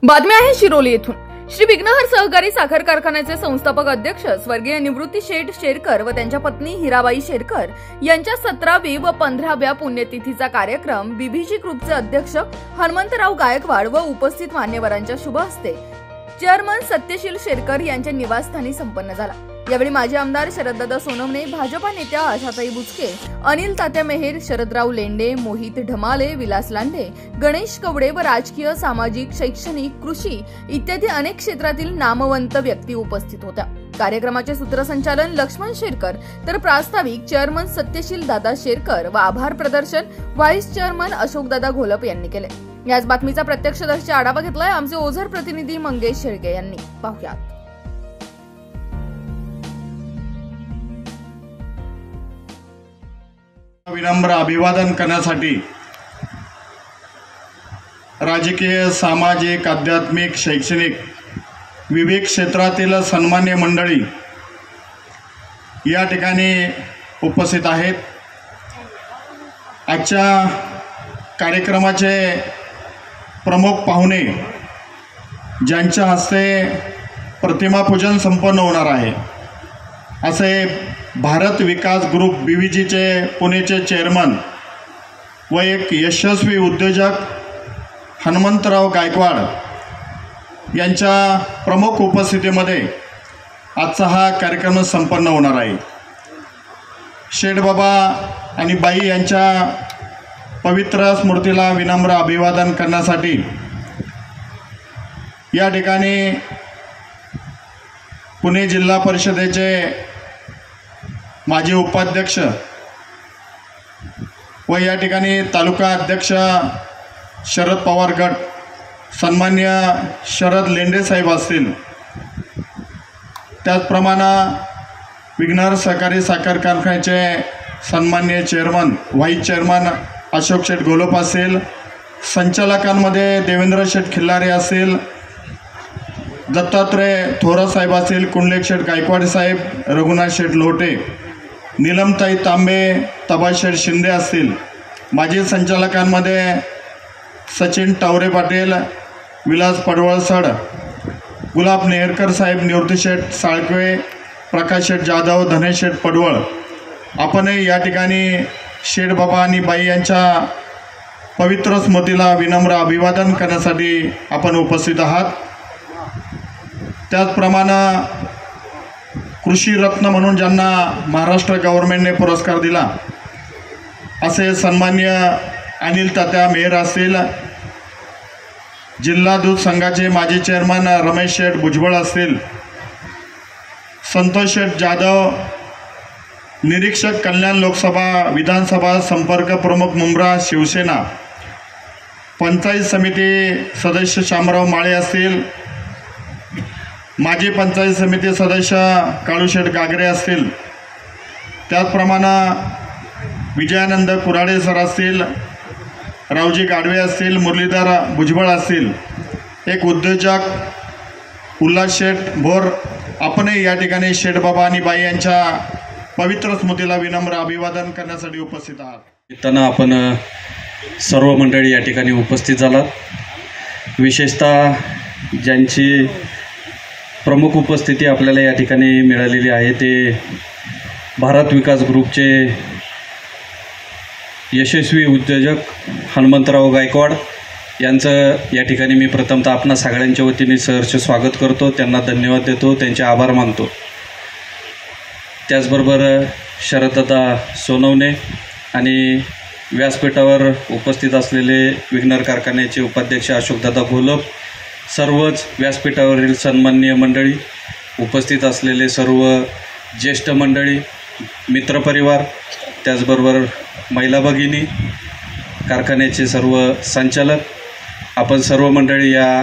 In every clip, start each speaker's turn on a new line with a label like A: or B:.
A: बातमी आहे शिरोली येथून। श्री विघ्नहर सहकारी साखर कारखान्याचे संस्थापक अध्यक्ष स्वर्गीय निवृत्ती शेठ शेरकर व त्यांच्या पत्नी हिराबाई शेरकर यांच्या 17वी व 15व्या पुण्यतिथीचा कार्यक्रम बीबीजी ग्रुपचे अध्यक्ष हनुमंतराव गायकवाड व उपस्थित मान्यवरांच्या शुभ हस्ते चेअरमन सत्यशील शेरकर यांच्या निवासस्थानी संपन्न झाला। यावेळी माजी आमदार शरददादा सोनवणे, भाजपा नेत्या आशाताई बुचके, अनिल तात्या मेहेर, शरदराव लेंडे, मोहित ढमाले, विलास लांडे, गणेश कवडे व राजकीय, सामाजिक, शैक्षणिक, कृषी इत्यादी अनेक क्षेत्रातील नामवंत व्यक्ती उपस्थित होत्या। कार्यक्रमाचे सूत्रसंचालन लक्ष्मण शेरकर तर प्रास्ताविक चेअरमन सत्यशील दादा शेरकर व आभार प्रदर्शन व्हाईस चेअरमन अशोकदादा घोलप यांनी केले। याच बातमीचा प्रत्यक्षदर्शी आढावा घेतलाय आमचे ओझर प्रतिनिधी मंगेश शेळके यांनी। पाहुयात।
B: विनम्र अभिवादन करण्यासाठी राजकीय, सामाजिक, आध्यात्मिक, शैक्षणिक विविध क्षेत्रातील सन्मान्य मंडळी या ठिकाणी उपस्थित आहेत। आजच्या कार्यक्रमाचे प्रमुख पाहुणे ज्यांच्या हस्ते प्रतिमा पूजन संपन्न होणार आहे असे भारत विकास ग्रुप बीबीजीचे पुणेचे चेअरमन व एक यशस्वी उद्योजक हनुमंतराव गायकवाड यांच्या प्रमुख उपस्थितीमध्ये आजचा हा कार्यक्रम संपन्न होणार आहे। शेठबाबा आणि बाई यांच्या पवित्र स्मृतीला विनम्र अभिवादन करण्यासाठी या ठिकाणी पुणे जिल्हा परिषदेचे माजी उपाध्यक्ष व या ठिकाणी तालुका अध्यक्ष शरद पवार गट सन्मान्य शरद लेंडे साहेब असतील, त्याचप्रमाणे विघ्नहर सहकारी साखर कारखान्याचे सन्मान्य चेअरमन व्हाईस चेअरमन अशोक शेठ घोलप असेल, संचालकांमध्ये देवेंद्र शेठ खिल्लारे असेल, दत्तात्रय थोरात साहेब असतील, कुंडलेक शेठ गायकवाड साहेब, रघुनाथ शेठ लोटे, नीलमताई तांबे, तबाशेठ शिंदे असतील, माजी संचालकांमध्ये सचिन टावरे पाटील, विलास पडवळसड, गुलाब नेहरकर साहेब, निवृत्ती शेठ साळकवे, प्रकाश शेठ जाधव, धनेश शेठ पडवळ, आपणही या ठिकाणी शेठबाबा आणि बाई यांच्या पवित्र स्मृतीला विनम्र अभिवादन करण्यासाठी आपण उपस्थित आहात। त्याचप्रमाणे कृषी रत्न म्हणून ज्यांना महाराष्ट्र गव्हर्नमेंटने पुरस्कार दिला असे सन्मान्य अनिल तात्या मेहेर असतील, जिल्हा दूध संघाचे माजी चेअरमन रमेश शेठ भुजबळ असतील, संतोष शेठ जाधव, निरीक्षक कल्याण लोकसभा विधानसभा संपर्क प्रमुख मुंब्रा शिवसेना, पंचायत समिती सदस्य शामराव माळे असतील, माजी पंचायत समिती सदस्य काळूशेठ गागरे असतील, त्याचप्रमाणे विजयानंद कुराडे सर असतील, रावजी गाडवे असतील, मुरलीधर भुजबळ असतील, एक उद्योजक उल्हास शेठ भोर, आपणही या ठिकाणी शेठबाबा आणि बाई यांच्या पवित्र स्मृतीला विनम्र अभिवादन करण्यासाठी उपस्थित आहात।
C: त्यांना आपण सर्व मंडळी या ठिकाणी उपस्थित झालात। विशेषतः ज्यांची प्रमुख उपस्थिती आपल्याला या ठिकाणी मिळालेली आहे ते भारत विकास ग्रुपचे यशस्वी उद्योजक हनुमंतराव गायकवाड यांचं या ठिकाणी मी प्रथमतः आपणा सगळ्यांच्या वतीने सहर्ष स्वागत करतो, त्यांना धन्यवाद देतो, त्यांचे आभार मानतो। त्याचबरोबर शरददादा सोनवणे आणि व्यासपीठावर उपस्थित असलेले विघ्नहर कारखान्याचे उपाध्यक्ष अशोकदादा घोलप, सर्वच व्यासपीठावरील सन्माननीय मंडळी, उपस्थित असलेले सर्व ज्येष्ठ मंडळी, मित्रपरिवार, त्याचबरोबर महिला भगिनी, कारखान्याचे सर्व संचालक, आपण सर्व मंडळी या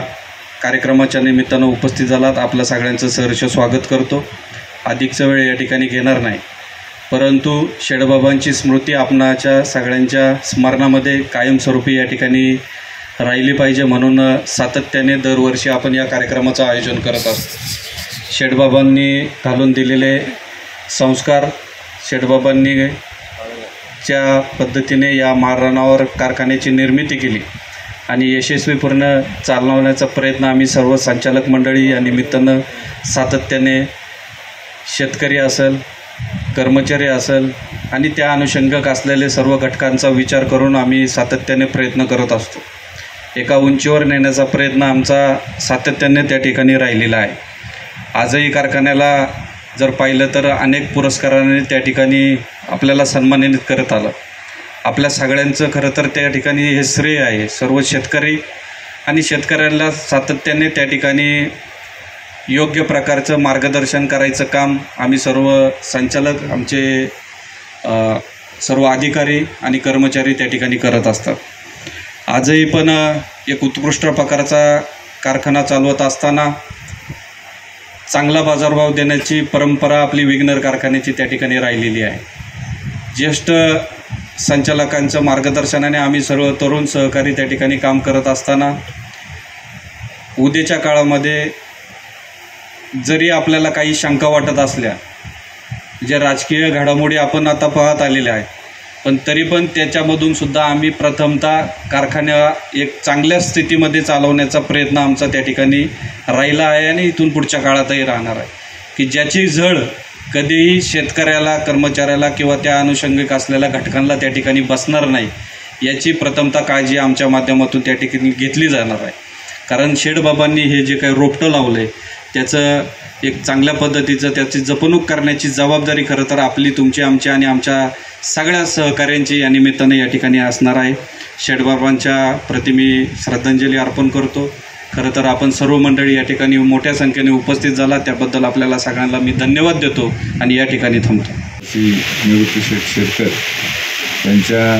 C: कार्यक्रमाच्या निमित्तानं उपस्थित झालात। आपल्या सगळ्यांचं सहर्ष स्वागत करतो। अधिकचा वेळ या ठिकाणी घेणार नाही, परंतु शेठबाबांची स्मृती आपणाच्या सगळ्यांच्या स्मरणामध्ये कायमस्वरूपी या ठिकाणी राहिली पाहिजे म्हणून सातत्याने दरवर्षी आपण या कार्यक्रमाचं आयोजन करत असतो। शेठबाबांनी घालून दिलेले संस्कार, शेठबाबांनी ज्या पद्धतीने या महाराणावर कारखान्याची निर्मिती केली आणि यशस्वीपूर्ण चालवण्याचा प्रयत्न आम्ही सर्व संचालक मंडळी या निमित्तानं सातत्याने शेतकरी असेल, कर्मचारी असेल आणि त्या अनुषंगाक असलेले सर्व घटकांचा विचार करून आम्ही सातत्याने प्रयत्न करत असतो. एका उंचीवर नेण्याचा प्रयत्न आमचा सातत्याने त्या ठिकाणी राहिलेला आहे. आजही कारखान्याला जर पाहिलं तर अनेक पुरस्कारांनी त्या ठिकाणी आपल्याला सन्मानित करत आलं. आपल्या सगळ्यांचं खरं तर त्या ठिकाणी हे श्रेय आहे. सर्व शेतकरी आणि शेतकऱ्यांना सातत्याने त्या ठिकाणी योग्य प्रकारचं मार्गदर्शन करायचं काम आम्ही सर्व संचालक, आमचे सर्व अधिकारी आणि कर्मचारी त्या ठिकाणी करत असतात. आजही पण एक उत्कृष्ट प्रकारचा कारखाना चालवत असताना चांगला बाजारभाव देण्याची परंपरा आपली विघ्नर कारखान्याची त्या ठिकाणी राहिलेली आहे. ज्येष्ठ संचालकांच्या मार्गदर्शनाने आम्ही सर्व तरुण सहकारी त्या ठिकाणी काम करत असताना उद्याच्या काळामध्ये जरी आपल्याला काही शंका वाटत असल्या, जे राजकीय घडामोडी आपण आता पाहत आलेल्या आहे, पण तरी पण त्याच्यामधून सुद्धा आम्ही प्रथमतः कारखान्या एक चांगल्या स्थितीमध्ये चालवण्याचा प्रयत्न आमचा त्या ठिकाणी राहिला आहे आणि इथून पुढच्या काळातही राहणार आहे, की ज्याची झळ कधीही शेतकऱ्याला, कर्मचाऱ्याला किंवा त्या अनुषंगिक असलेल्या घटकांना त्या ठिकाणी बसणार नाही, याची प्रथमतः काळजी आमच्या माध्यमातून त्या ठिकाणी घेतली जाणार आहे. कारण शेठबाबांनी हे जे काही रोपटं लावलं आहे त्याचं एक चांगल्या पद्धतीचं त्याची जपणूक करण्याची जबाबदारी खरं तर आपली, तुमची, आमची आणि आमच्या सगळ्या सहकाऱ्यांची या निमित्ताने या ठिकाणी असणार आहे. शेठबाबांच्या प्रति मी श्रद्धांजली अर्पण करतो. खरं तर आपण सर्व मंडळी या ठिकाणी मोठ्या संख्येने उपस्थित झाला त्याबद्दल आपल्याला सगळ्यांना मी धन्यवाद देतो आणि या ठिकाणी थांबतो.
D: श्री निवृत्ती शेठ शेरकर यांच्या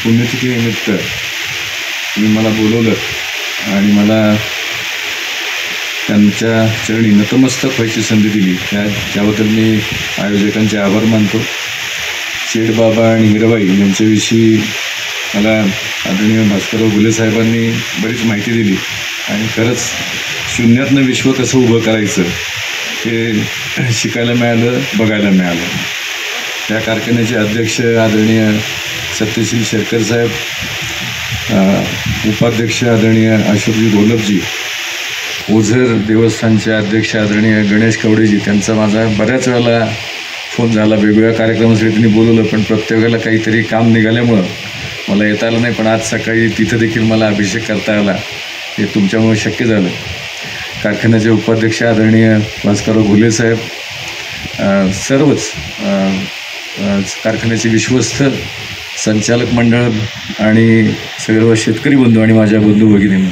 D: पुण्यतिथीनिमित्त तुम्ही मला बोलवलं आणि मला त्यांच्या चरणी नतमस्तक व्हायची संधी दिली, त्याबद्दल मी आयोजकांचे आभार मानतो. शेठबाबा आणि हिराबाई यांच्याविषयी मला आदरणीय भास्करराव घुले साहेबांनी बरीच माहिती दिली आणि खरंच शून्यातनं विश्व कसं उभं करायचं हे शिकायला मिळालं, बघायला मिळालं. त्या कारखान्याचे अध्यक्ष आदरणीय सत्यशील शेरकर साहेब, उपाध्यक्ष आदरणीय अशोकजी घोलपजी, ओझर देवस्थानचे अध्यक्ष आदरणीय गणेश कवडेजी, त्यांचा माझा बऱ्याच वेळेला फोन झाला. वेगवेगळ्या कार्यक्रमासाठी त्यांनी बोलवलं, पण प्रत्येक वेळेला काहीतरी काम निघाल्यामुळं मला येता आलं नाही. पण आज सकाळी तिथं देखील मला अभिषेक करता आला, हे तुमच्यामुळे शक्य झालं. कारखान्याचे उपाध्यक्ष आदरणीय भास्करराव घुले साहेब, सर्वच कारखान्याचे विश्वस्त संचालक मंडळ आणि सर्व शेतकरी बंधू आणि माझ्या बंधू भगिनी.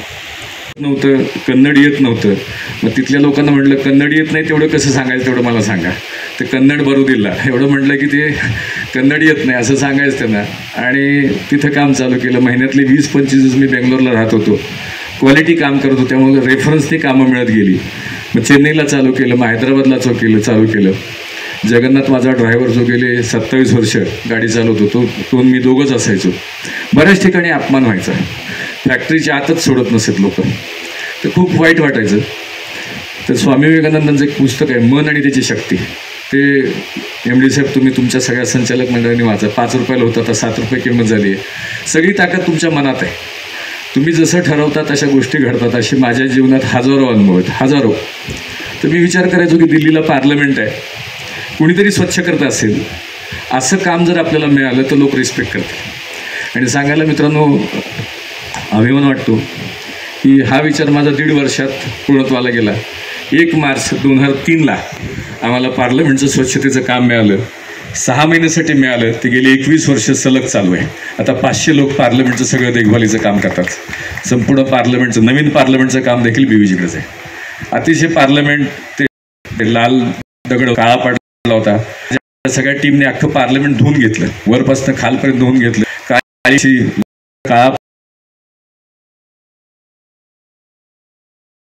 D: नव्हतं कन्नड येत नव्हतं, मग तिथल्या लोकांना म्हटलं कन्नड येत नाही तेवढं कसं सांगायचं, तेवढं मला सांगा. ते कन्नड बरू दिला एवढं म्हटलं की ते कन्नड येत नाही असं सांगायचं त्यांना. आणि तिथं काम चालू केलं. महिन्यातले 20-25 दिवस मी बेंगलोरला राहत होतो, क्वालिटी काम करत होतो, त्यामुळे रेफरन्सनी कामं मिळत गेली. मग चेन्नईला चालू केलं, मग हैदराबादला चालू केलं. जगन्नाथ माझा ड्रायव्हर जो गेले 27 वर्ष गाडी चालवतो, तो मी दोघंच असायचो. बऱ्याच ठिकाणी अपमान व्हायचा, फॅक्टरीच्या आतच सोडत नसत लोक, तर खूप वाईट वाटायचं. तर स्वामी विवेकानंदांचं एक पुस्तक आहे मन आणि त्याची शक्ती, ते MD साहेब तुम्ही तुमच्या सगळ्या संचालक मंडळांनी वाचा. 5 रुपयाला होता आता 7 रुपये किंमत झाली आहे. सगळी ताकद तुमच्या मनात आहे, तुम्ही जसं ठरवता तशा गोष्टी घडतात. असे माझ्या जीवनात हजारो अनुभव आहेत, हजारो. तर मी विचार करायचो की दिल्लीला पार्लमेंट आहे, कुणीतरी स्वच्छ करत असेल, असं काम जर आपल्याला मिळालं तर लोक रिस्पेक्ट करतात. आणि सांगायला मित्रांनो अभिमान वाटतो की हा विचार माझा 1.5 वर्षात पूर्णत्वाला गेला. 1 मार्च 2003ला आम्हाला पार्लमेंटचं स्वच्छतेचं काम मिळालं. 6 महिन्यासाठी मिळालं, ते गेली 21 वर्ष सलग चालू आहे. आता 500 लोक पार्लमेंटचं सगळं देखभालीचं काम करतात. संपूर्ण पार्लमेंटचं, नवीन पार्लमेंटचं काम देखील BVGकडेच आहे. अतिशय पार्लमेंट ते लाल दगड काळा पडला होता, सगळ्या टीमने अख्खं पार्लमेंट धुवून घेतलं, वरपासून खालपर्यंत धुवून घेतलं. काळी काळा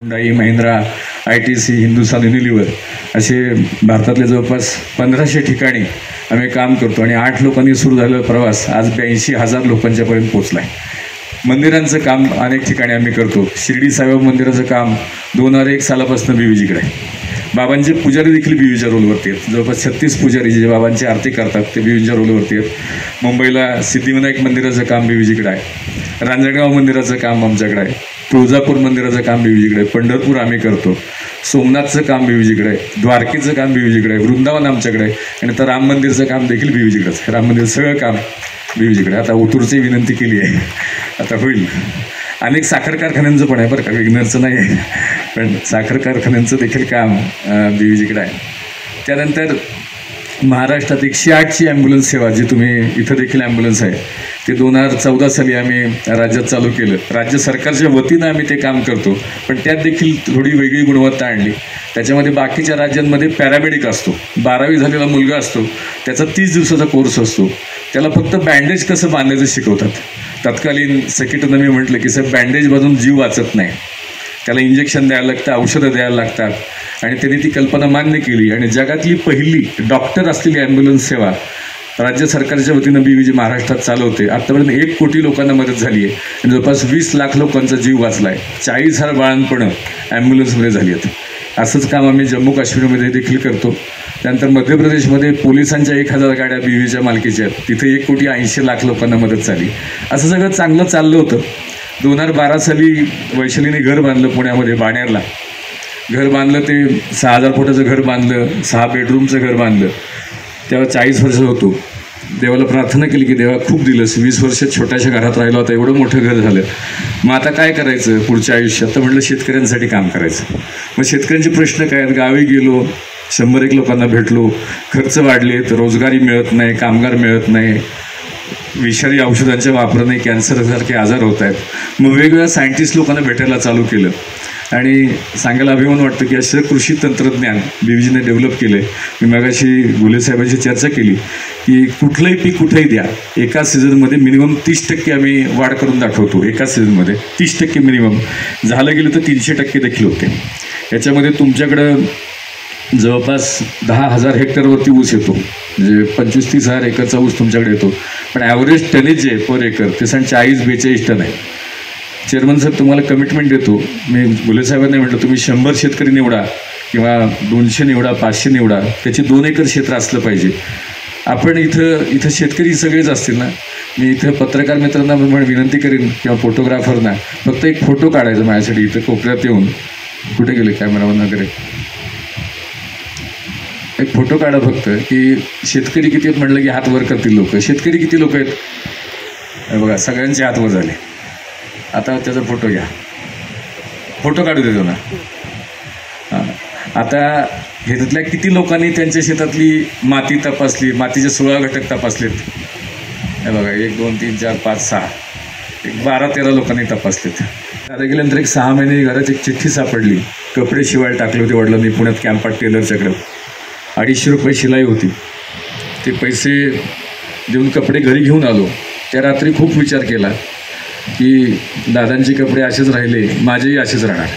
D: महिंद्रा, ITC, हिंदुस्थान युनिलिव्हर असे भारतातले जवळपास 1500 ठिकाणी आम्ही काम करतो. आणि 8 लोकांनी सुरू झालेला प्रवास आज 82,000 लोकांच्यापर्यंत पोचला आहे. मंदिरांचं काम अनेक ठिकाणी आम्ही करतो. शिर्डी साईबाबा मंदिराचं काम 2001 सालापासून BVGकडे आहे. बाबांचे पुजारी देखील बीयूच्या रोलवरती आहेत. जवळपास 36 पुजारी जे बाबांची आरती करतात ते बीयूच्या रोलवरती आहेत. मुंबईला सिद्धिविनायक मंदिराचं काम बीयूजीकडे आहे. रांजणगाव मंदिराचं काम आमच्याकडे आहे. तुळजापूर मंदिराचं काम बीयूजीकडे आहे. पंढरपूर आम्ही करतो. सोमनाथचं काम बीयूजीकडे आहे. द्वारकेचं काम बीयूजीकडे आहे. वृंदावन आमच्याकडे आहे. आणि आता राम मंदिरचं काम देखील बीयूजीकडेच आहे. राम मंदिर सगळं काम बीयूजीकडे. आता उतूरची विनंती केली आहे, आता होईल. अनेक साखर कारखान्यांचं पण आहे बरं का, विग्नरचं नाही आहे, पण साखर कारखान्यांचं देखील काम बीयूजीकडे आहे. त्यानंतर महाराष्ट्रात 108ची ॲम्ब्युलन्स सेवा जी तुम्ही इथं देखील ॲम्ब्युलन्स आहे ते 2014 साली आम्ही राज्यात चालू केलं. राज्य सरकारच्या वतीनं आम्ही ते काम करतो, पण त्यात देखील थोडी वेगळी गुणवत्ता आणली. त्याच्यामध्ये बाकीच्या राज्यांमध्ये पॅरामेडिक असतो, 12वी झालेला मुलगा असतो, त्याचा 30 दिवसाचा कोर्स असतो, त्याला फक्त बँडेज कसं बांधायचं शिकवतात. तत्कालीन सेक्रेटरीनं मी म्हटलं की साहेब बँडेज बांधून जीव वाचत नाही, त्याला इंजेक्शन द्यायला लागतं, औषधं द्यायला लागतात. आणि त्यांनी ती कल्पना मान्य केली आणि जगातली पहिली डॉक्टर असलेली ॲम्ब्युलन्स सेवा राज्य सरकारच्या वतीनं बीयूजी महाराष्ट्रात चालवते. आत्तापर्यंत 1 कोटी लोकांना मदत झाली आहे आणि जवळपास 20 लाख लोकांचा जीव वाचला आहे. 40,000 बाळंतपणं ॲम्ब्युलन्समध्ये झाली आहेत. असंच काम आम्ही जम्मू काश्मीरमध्ये देखील करतो. त्यानंतर मध्य प्रदेशमध्ये पोलिसांच्या 1000 गाड्या बीयूच्या मालकीच्या आहेत. तिथे 1,80,00,000 लोकांना मदत झाली. असं सगळं चांगलं चाललं होतं. 2012 साली वैशालीने घर बांधलं पुण्यामध्ये बाणेरला. घर बांधलं ते 6,000 फुटाचं घर बांधलं, 6 बेडरूमचं घर बांधलं. तेव्हा 40 वर्ष होतो. देवाला प्रार्थना केली की देवा खूप दिलंस, 20 वर्ष छोट्याशा घरात राहिलो, आता एवढं मोठं घर झालं, मग आता काय करायचं पुढच्या आयुष्यात. तर म्हटलं शेतकऱ्यांसाठी काम करायचं. मग शेतकऱ्यांचे प्रश्न काय आहेत, गावी गेलो, 100-1 लोकांना भेटलो, खर्च वाढलेत, रोजगारी मिळत नाही, कामगार मिळत नाही, विषारी औषधांच्या वापराने कॅन्सरसारखे आजार होत आहेत. मग वेगवेगळ्या सायंटिस्ट लोकांना भेटायला चालू केलं आणि सांगायला अभिमान वाटतं की असं कृषी तंत्रज्ञान बीयूजीने डेव्हलप केलं आहे. मी मगाशी घुले साहेबांशी चर्चा केली की कुठलंही पीक कुठेही द्या, एका सीझनमध्ये मिनिमम 30% आम्ही वाढ करून दाखवतो. एका सीझनमध्ये 30% मिनिमम, झालं गेलं तर 300% देखील होते. याच्यामध्ये तुमच्याकडं जवळपास 10,000 हेक्टरवरती ऊस येतो, म्हणजे 25-30 हजार एकरचा ऊस तुमच्याकडे येतो. पण ॲव्हरेज टनेज जे पर एकर ते 40-42 टन आहे. चेअरमन सर तुम्हाला कमिटमेंट देतो, मी घुले साहेबांना म्हटलं तुम्ही 100 शेतकरी निवडा किंवा 200 निवडा, 500 निवडा, त्याची 2 एकर क्षेत्र असलं पाहिजे. आपण इथं शेतकरी सगळेच असतील ना. मी इथं पत्रकार मित्रांना विनंती करीन किंवा फोटोग्राफरना फक्त एक फोटो काढायचा माझ्यासाठी इथं कोपऱ्यात येऊन. कुठे गेले कॅमेरामन वगैरे, एक फोटो काढा फक्त की शेतकरी किती आहेत म्हटलं की हात वर करतील लोक. शेतकरी किती लोक आहेत हे बघा, सगळ्यांचे हात वर झाले. आता त्याचा फोटो घ्या, फोटो काढू देतो ना. हां, आता हे तिथल्या किती लोकांनी त्यांच्या शेतातली माती तपासली, मातीचे 16 घटक तपासलेत. हे बघा 1 2 3 4 5 6 एक 12-13 लोकांनी तपासलेत. आता गेल्यानंतर 6 महिने घराची एक चिठ्ठी सापडली, कपडे शिवायला टाकले होते वडिलांनी पुण्यात कॅम्पात टेलरच्याकडं. 250 रुपये शिलाई होती. ते पैसे देऊन कपडे घरी घेऊन आलो. त्या रात्री खूप विचार केला की दादांचे कपडे असेच राहिले, माझेही असेच राहणार,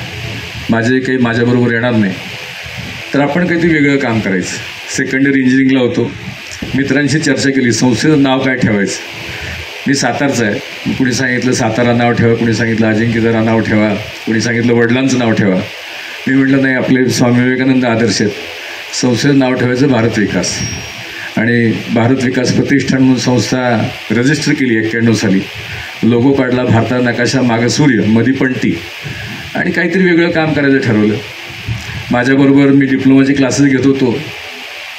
D: माझे काही माझ्याबरोबर येणार नाही. तर आपण काहीतरी वेगळं काम करायचं. सेकंड इयर इंजिनिअरिंगला होतो. मित्रांशी चर्चा केली संस्थेचं नाव काय ठेवायचं. मी सातारचं आहे, कुणी सांगितलं सातारा नाव ठेवा, कुणी सांगितलं अजिंक्यतारा नाव ठेवा, कुणी सांगितलं वडिलांचं नाव ठेवा. मी म्हटलं नाही, आपले स्वामी विवेकानंद आदर्श आहेत, संस्थेचं नाव ठेवायचं भारत विकास. आणि भारत विकास प्रतिष्ठान म्हणून संस्था रजिस्टर केली 91 साली. लोगो काढला, भारतात नकाशा, मागं सूर्य, मधी पणती, आणि काहीतरी वेगळं काम करायचं ठरवलं. माझ्याबरोबर मी डिप्लोमाचे क्लासेस घेत होतो,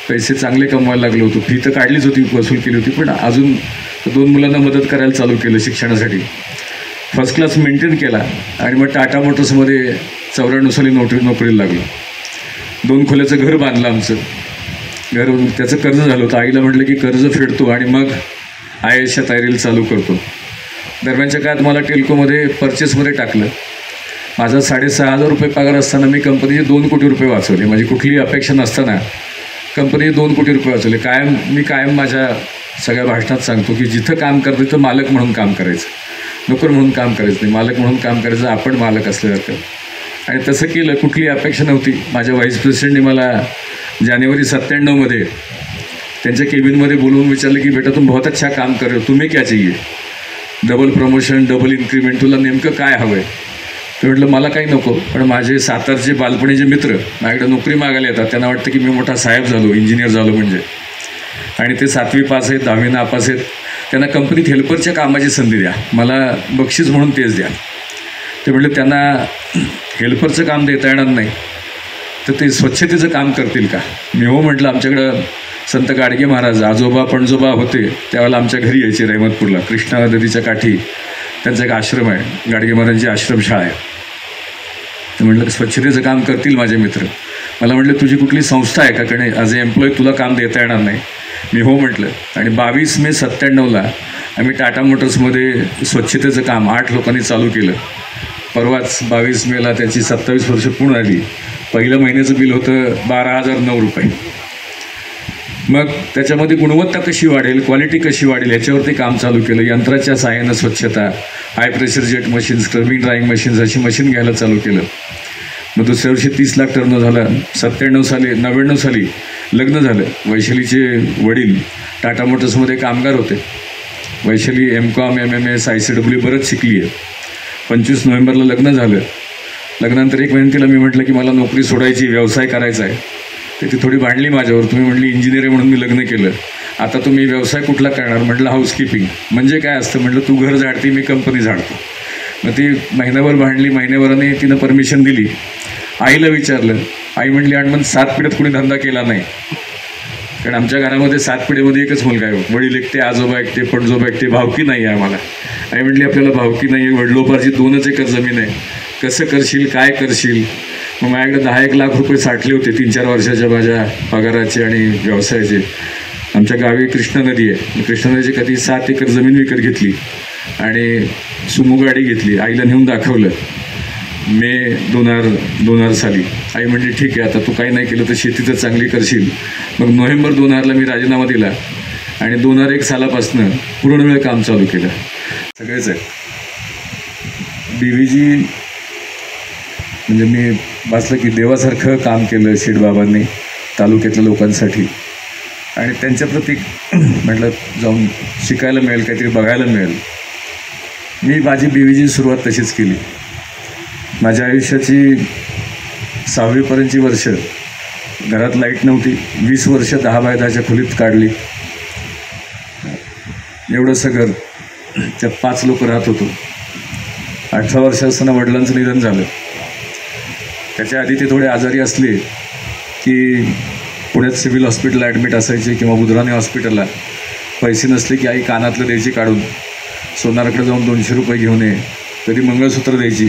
D: पैसे चांगले कमवायला लागलो होतो, फी तर काढलीच होती, वसूल केली होती, पण अजून 2 मुलांना मदत करायला चालू केलं शिक्षणासाठी. फर्स्ट क्लास मेंटेन केला आणि मग टाटा मोटर्समध्ये 94 साली नोकरीला लागलो. 2 खोल्याचं घर बांधलं. आमचं घर, त्याचं कर्ज झालं होतं. आईला म्हटलं की कर्ज फेडतो आणि मग IASच्या तयारीला चालू करतो. दरम्यानच्या काळात मला टेल्कोमध्ये परचेसमध्ये टाकलं. माझा 6,500 रुपये पगार असताना मी कंपनीचे 2 कोटी रुपये वाचवले. माझी कुठलीही अपेक्षा नसताना कंपनीचे 2 कोटी रुपये वाचवले. मी कायम माझ्या सगळ्या भाषणात सांगतो की जिथं काम करतो तिथं मालक म्हणून काम करायचं, नोकर म्हणून काम करायचं नाही, मालक म्हणून काम करायचं. आपण मालक असल्यासारखं. आणि तसं केलं. कुठली अपेक्षा नव्हती. माझ्या व्हाईस प्रेसिडेंटने मला जानेवारी 97 त्यांच्या केबिनमध्ये बोलवून विचारलं की बेटा तुम बहुत अच्छा काम कर रहे हो, तुम्हें क्या चाहिए, डबल प्रमोशन, डबल इन्क्रीमेंट, तुला नेमकं काय हवं आहे. ते म्हटलं मला काही नको, पण माझे सातारचे बालपणीचे मित्र माझ्याकडे नोकरी मागायला येतात, त्यांना वाटतं की मी मोठा साहेब झालो, इंजिनियर झालो म्हणजे, आणि ते 7वी पास आहेत, 10वी नापास आहेत, त्यांना कंपनीत हेल्परच्या कामाची संधी द्या, मला बक्षीस म्हणून तेच द्या. ते म्हटलं त्यांना हेल्परचं काम देता येणार नाही, तर ते स्वच्छतेचं काम करतील का? मी हो म्हटलं. आमच्याकडं संत गाडगे महाराज आजोबा पणजोबा होते त्यावेळेला आमच्या घरी यायचे रहमतपूरला, कृष्णा नदीच्या काठी त्यांचा एक आश्रम आहे, गाडगे महाराजांची आश्रमशाळा आहे. तर म्हटलं स्वच्छतेचं काम करतील माझे मित्र. मला म्हटलं तुझी कुठली संस्था आहे का, कारण ॲज अ एम्प्लॉई तुला काम देता येणार नाही. मी हो म्हटलं. आणि 22 मे 97ला आम्ही टाटा मोटर्समध्ये स्वच्छतेचं काम 8 लोकांनी चालू केलं. परवाच 22 मेला त्याची 27 वर्ष पूर्ण आली. पहिलं महिन्याचं बिल होतं 12,009 रुपये. मग त्याच्यामध्ये गुणवत्ता कशी वाढेल, क्वालिटी कशी वाढेल ह्याच्यावरती काम चालू केलं. यंत्राच्या सहाय्यानं स्वच्छता, high pressure jet machine, scrubbing drawing machines अशी मशीन घ्यायला चालू केलं. मग दुसऱ्या वर्षी 30 लाख टर्न झालं. 99 साली लग्न झालं. वैशालीचे वडील टाटा मोटर्समध्ये कामगार होते. वैशाली MCOM MMS ICW बरंच शिकली आहे. 25 नोव्हेंबरला लग्न झालं. लग्नानंतर 1 महिन्यात तिला मी म्हटलं की मला नोकरी सोडायची, व्यवसाय करायचा आहे. तर ती थोडी भांडली माझ्यावर. तुम्ही म्हटली इंजिनियर आहे म्हणून मी लग्न केलं, आता तुम्ही व्यवसाय कुठला करणार? म्हटलं हाऊसकीपिंग. म्हणजे काय असतं? म्हटलं तू घर झाडती, मी कंपनी झाडतो. मग ती महिनाभर भांडली. महिन्याभराने तिनं परमिशन दिली. आईला विचारलं. आई म्हटली आणि मग 7 पिढ्यात कुणी धंदा केला नाही, कारण आमच्या घरामध्ये 7 पिढीमध्ये एकच मुलगा आहे. वडील एकटे, आजोबा एकटे, पणजोबा एकटे, भावकी नाही आहे आम्हाला. आई म्हटली आपल्याला भावकी नाही आहे, वडिलोपार्जित 2 एकर जमीन आहे, कसं करशील, काय करशील? मग माझ्याकडे 10-1 लाख रुपये साठले होते 3-4 वर्षाच्या माझ्या पगाराचे आणि व्यवसायाचे. आमच्या गावी कृष्णा नदी आहे. कृष्णा नदीची कधी 7 एकर जमीन विकत घेतली आणि सुमो गाडी घेतली. आईला नेऊन दाखवलं मे 2000 साली. आई म्हणली ठीक आहे, आता तू काही नाही केलं तर शेती तर चांगली करशील. मग नोव्हेंबर 2000ला मी राजीनामा दिला आणि 2001 सालापासून पूर्ण वेळ काम चालू केलं. सगळेच आहे. BVG म्हणजे मी वाचलं की देवासारखं काम केलं शेठबाबांनी तालुक्यातल्या लोकांसाठी, आणि त्यांच्याप्रती म्हटलं जाऊन शिकायला मिळेल, काहीतरी बघायला मिळेल. मी माझी BVG सुरुवात तशीच केली. माझ्या आयुष्याची 6वीपर्यंतची वर्ष घरात लाईट नव्हती. 20 वर्ष 10x10च्या खोलीत काढली. एवढंसं घर, त्यात 5 लोक राहत होतो. 18 वर्ष असताना वडिलांचं निधन झालं. त्याच्या आधी ते थोडे आजारी असले की पुण्यात सिव्हिल हॉस्पिटलला ॲडमिट असायचे किंवा बुधराणे हॉस्पिटलला. पैसे नसले की आई कानातलं द्यायची काढून, सोनाराकडे जाऊन 200 रुपये घेऊन ये, कधी मंगळसूत्र द्यायची,